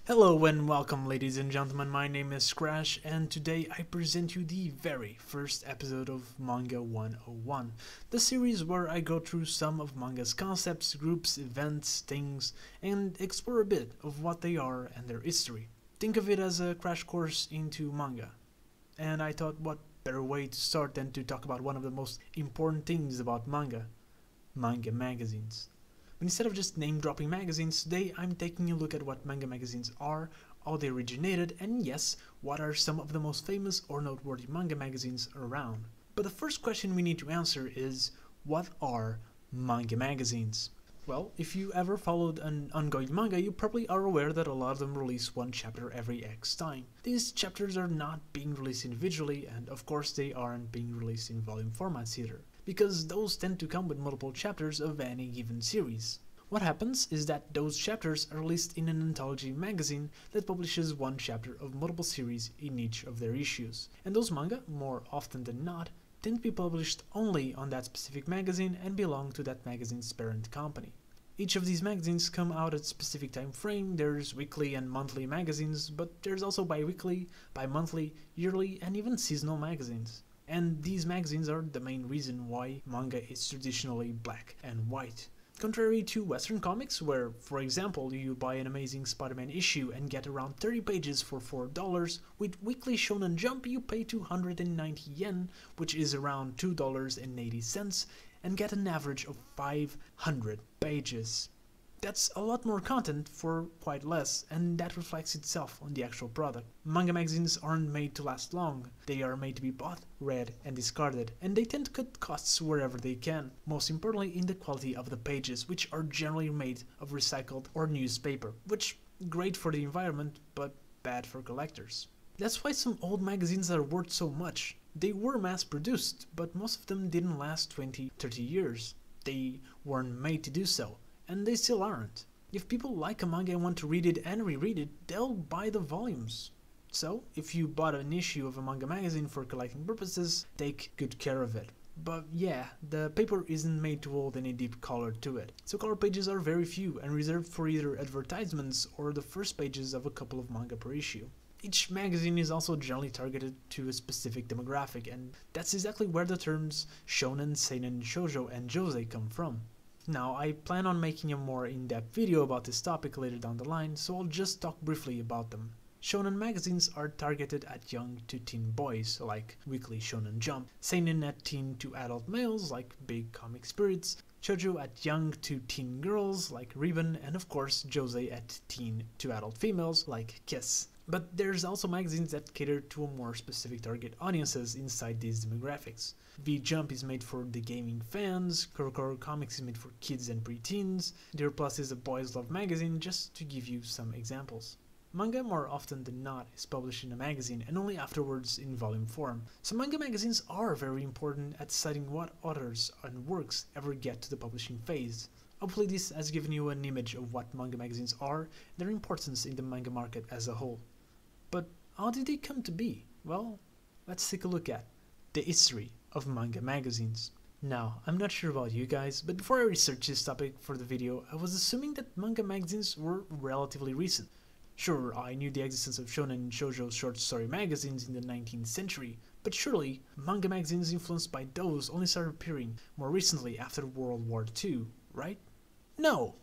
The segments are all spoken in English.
Hello and welcome, ladies and gentlemen. My name is Crash, and today I present you the very first episode of Manga 101, the series where I go through some of manga's concepts, groups, events, things, and explore a bit of what they are and their history. Think of it as a crash course into manga. And I thought, what better way to start than to talk about one of the most important things about manga magazines. But instead of just name-dropping magazines, today I'm taking a look at what manga magazines are, how they originated, and yes, what are some of the most famous or noteworthy manga magazines around. But the first question we need to answer is, what are manga magazines? Well, if you ever followed an ongoing manga, you probably are aware that a lot of them release one chapter every X time. These chapters are not being released individually, and of course they aren't being released in volume formats either, because those tend to come with multiple chapters of any given series. What happens is that those chapters are released in an anthology magazine that publishes one chapter of multiple series in each of their issues, and those manga, more often than not, tend to be published only on that specific magazine and belong to that magazine's parent company. Each of these magazines come out at a specific time frame. There's weekly and monthly magazines, but there's also bi-weekly, bi-monthly, yearly, and even seasonal magazines. And these magazines are the main reason why manga is traditionally black and white. Contrary to Western comics, where, for example, you buy an Amazing Spider-Man issue and get around 30 pages for $4, with Weekly Shonen Jump you pay 290 yen, which is around $2.80, and get an average of 500 pages. That's a lot more content for quite less, and that reflects itself on the actual product. Manga magazines aren't made to last long. They are made to be bought, read, and discarded, and they tend to cut costs wherever they can, most importantly in the quality of the pages, which are generally made of recycled or newspaper, which great for the environment, but bad for collectors. That's why some old magazines are worth so much. They were mass-produced, but most of them didn't last 20-30 years. They weren't made to do so. And they still aren't. If people like a manga and want to read it and reread it, they'll buy the volumes. So, if you bought an issue of a manga magazine for collecting purposes, take good care of it. But yeah, the paper isn't made to hold any deep color to it, so color pages are very few and reserved for either advertisements or the first pages of a couple of manga per issue. Each magazine is also generally targeted to a specific demographic, and that's exactly where the terms shonen, seinen, shoujo, and josei come from. Now, I plan on making a more in-depth video about this topic later down the line, so I'll just talk briefly about them. Shonen magazines are targeted at young to teen boys, like Weekly Shonen Jump, seinen at teen to adult males, like Big Comic Spirits, shoujo at young to teen girls, like Ribbon, and of course josei at teen to adult females, like Kiss. But there's also magazines that cater to a more specific target audiences inside these demographics. V-Jump is made for the gaming fans, Kurokoro Comics is made for kids and preteens, Dear Plus is a boys' love magazine, just to give you some examples. Manga, more often than not, is published in a magazine and only afterwards in volume form, so manga magazines are very important at deciding what authors and works ever get to the publishing phase. Hopefully this has given you an image of what manga magazines are and their importance in the manga market as a whole. But how did they come to be? Well, let's take a look at the history of manga magazines. Now, I'm not sure about you guys, but before I researched this topic for the video, I was assuming that manga magazines were relatively recent. Sure, I knew the existence of shonen and shoujo short story magazines in the 19th century, but surely manga magazines influenced by those only started appearing more recently after World War II, right? No!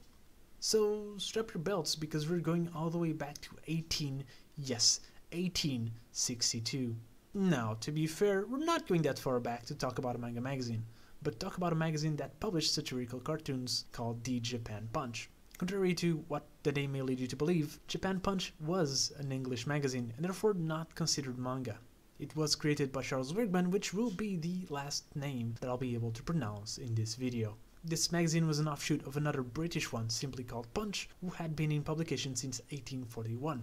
So strap your belts because we're going all the way back to 1862. Now, to be fair, we're not going that far back to talk about a manga magazine, but talk about a magazine that published satirical cartoons called the Japan Punch. Contrary to what the name may lead you to believe, Japan Punch was an English magazine and therefore not considered manga. It was created by Charles Wigman, which will be the last name that I'll be able to pronounce in this video. This magazine was an offshoot of another British one simply called Punch, who had been in publication since 1841.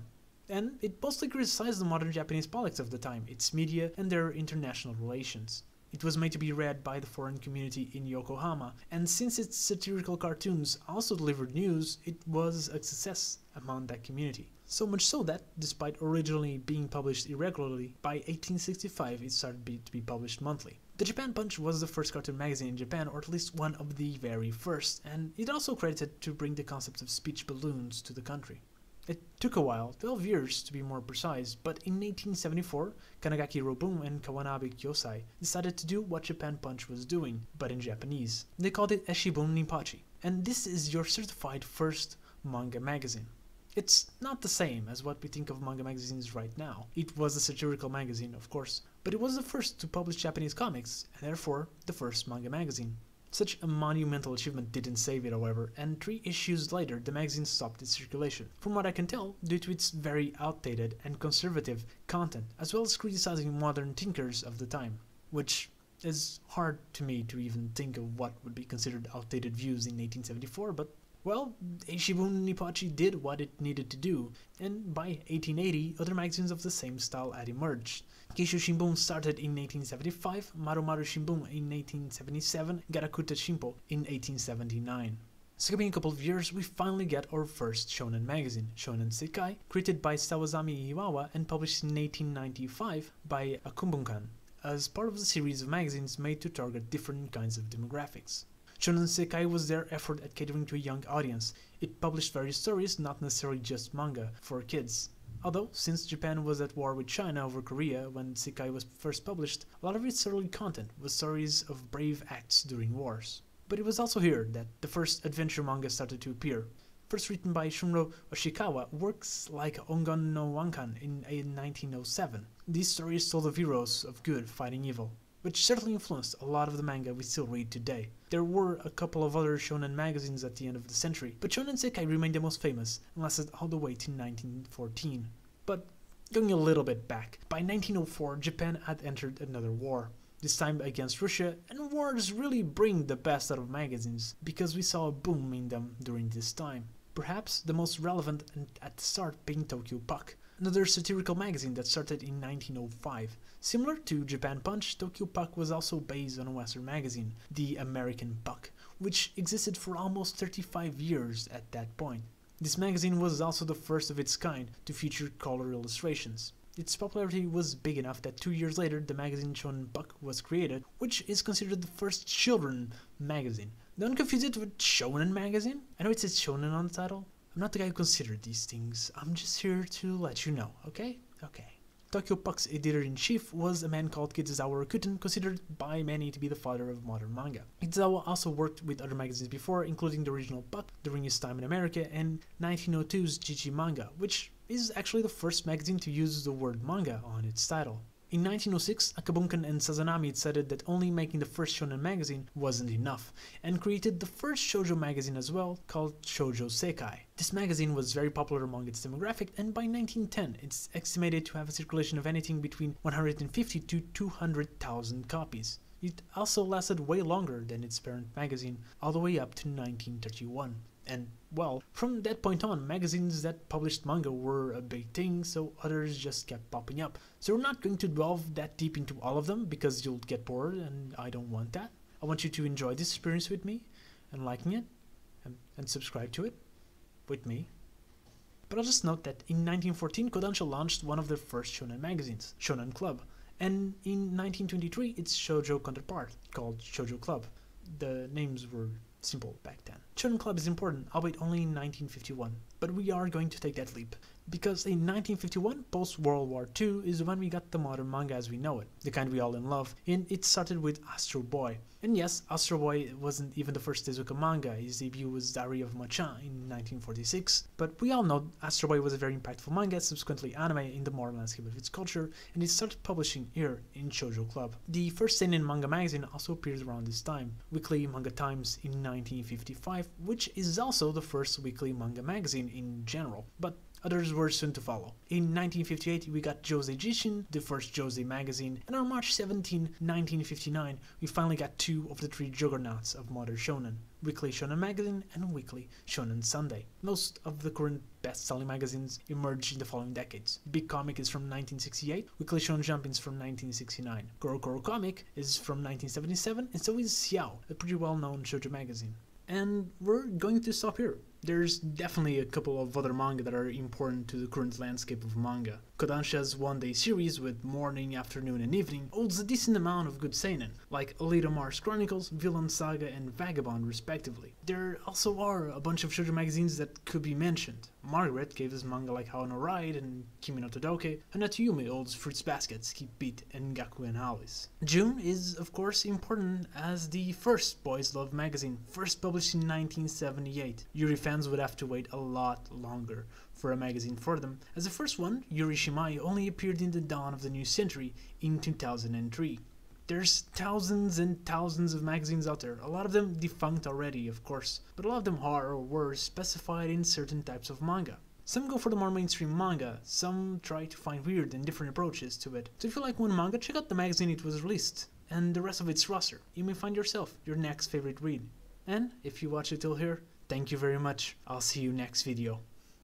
And it mostly criticized the modern Japanese politics of the time, its media, and their international relations. It was made to be read by the foreign community in Yokohama, and since its satirical cartoons also delivered news, it was a success among that community. So much so that, despite originally being published irregularly, by 1865 it started to be published monthly. The Japan Punch was the first cartoon magazine in Japan, or at least one of the very first, and it also credited to bring the concept of speech balloons to the country. It took a while, 12 years to be more precise, but in 1874, Kanagaki Robun and Kawanabe Kyosai decided to do what Japan Punch was doing, but in Japanese. They called it Eshibun Ninpachi, and this is your certified first manga magazine. It's not the same as what we think of manga magazines right now. It was a satirical magazine, of course, but it was the first to publish Japanese comics, and therefore the first manga magazine. Such a monumental achievement didn't save it, however, and 3 issues later the magazine stopped its circulation, from what I can tell, due to its very outdated and conservative content, as well as criticizing modern thinkers of the time, which is hard to me to even think of what would be considered outdated views in 1874, but well, Eishibun Nippachi did what it needed to do, and by 1880 other magazines of the same style had emerged. Keisho Shimbun started in 1875, Marumaru Shimbun in 1877, Garakuta Shimpo in 1879. Skipping a couple of years, we finally get our first shonen magazine, Shonen Sekai, created by Sawazami Iwawa and published in 1895 by Akumbunkan, as part of the series of magazines made to target different kinds of demographics. Shonen Sekai was their effort at catering to a young audience. It published various stories, not necessarily just manga, for kids. Although, since Japan was at war with China over Korea when Sekai was first published, a lot of its early content was stories of brave acts during wars. But it was also here that the first adventure manga started to appear. First written by Shunro Oshikawa, works like Ongon no Wankan in 1907. These stories told of heroes of good fighting evil, which certainly influenced a lot of the manga we still read today. There were a couple of other shonen magazines at the end of the century, but Shonen Sekai remained the most famous and lasted all the way to 1914. But going a little bit back, by 1904 Japan had entered another war, this time against Russia, and wars really bring the best out of magazines, because we saw a boom in them during this time. Perhaps the most relevant and at the start being Tokyo Puck, another satirical magazine that started in 1905. Similar to Japan Punch, Tokyo Puck was also based on a Western magazine, the American Puck, which existed for almost 35 years at that point. This magazine was also the first of its kind to feature color illustrations. Its popularity was big enough that 2 years later the magazine Shonen Puck was created, which is considered the first children magazine. Don't confuse it with Shonen magazine. I know it says Shonen on the title. I'm not the guy who considered these things. I'm just here to let you know, okay? Okay. Tokyo Puck's editor-in-chief was a man called Kitazawa Rakuten, considered by many to be the father of modern manga. Kitazawa also worked with other magazines before, including the original Puck during his time in America and 1902's Jiji Manga, which is actually the first magazine to use the word manga on its title. In 1906, Akabunkan and Sazanami decided that only making the first shonen magazine wasn't enough, and created the first shoujo magazine as well, called Shoujo Sekai. This magazine was very popular among its demographic, and by 1910 it's estimated to have a circulation of anything between 150 to 200,000 copies. It also lasted way longer than its parent magazine, all the way up to 1931. And, well, from that point on, magazines that published manga were a big thing, so others just kept popping up. So we're not going to delve that deep into all of them, because you'll get bored, and I don't want that. I want you to enjoy this experience with me, and liking it, and subscribe to it, with me. But I'll just note that in 1914, Kodansha launched one of their first shonen magazines, Shonen Club, and in 1923, its shoujo counterpart, called Shoujo Club. The names were simple back then. Shonen Club is important, albeit only in 1951, but we are going to take that leap, because in 1951, post-World War II, is when we got the modern manga as we know it, the kind we all love, and it started with Astro Boy. And yes, Astro Boy wasn't even the first Tezuka manga. His debut was Diary of Machan in 1946, but we all know Astro Boy was a very impactful manga, subsequently anime in the modern landscape of its culture, and it started publishing here in Shoujo Club. The first seinen manga magazine also appeared around this time, Weekly Manga Times in 1955, which is also the first weekly manga magazine in general, but others were soon to follow. In 1958, we got Josei Jishin, the first Josei magazine, and on March 17, 1959, we finally got 2 of the 3 juggernauts of modern shonen, Weekly Shonen Magazine and Weekly Shonen Sunday. Most of the current best-selling magazines emerged in the following decades. Big Comic is from 1968, Weekly Shonen Jump is from 1969, Goro Goro Comic is from 1977, and so is Xiao, a pretty well-known shoujo magazine. And we're going to stop here. There's definitely a couple of other manga that are important to the current landscape of manga. Kodansha's one-day series with morning, afternoon and evening holds a decent amount of good seinen, like Alita Mars Chronicles, Villain Saga and Vagabond respectively. There also are a bunch of shoujo magazines that could be mentioned. Margaret gave us manga like How no Ride and Kimi no Todoke, and Natsume holds Fruits Basket, Skip Beat and Gaku and Alice. June is of course important as the first boys' love magazine, first published in 1978. Yuri fans would have to wait a lot longer for a magazine for them, as the first one, Yuri Shimai, only appeared in the dawn of the new century in 2003. There's thousands and thousands of magazines out there, a lot of them defunct already, of course, but a lot of them are or were specified in certain types of manga. Some go for the more mainstream manga, some try to find weird and different approaches to it. So if you like one manga, check out the magazine it was released, and the rest of its roster. You may find yourself your next favorite read. And if you watched it till here, thank you very much. I'll see you next video.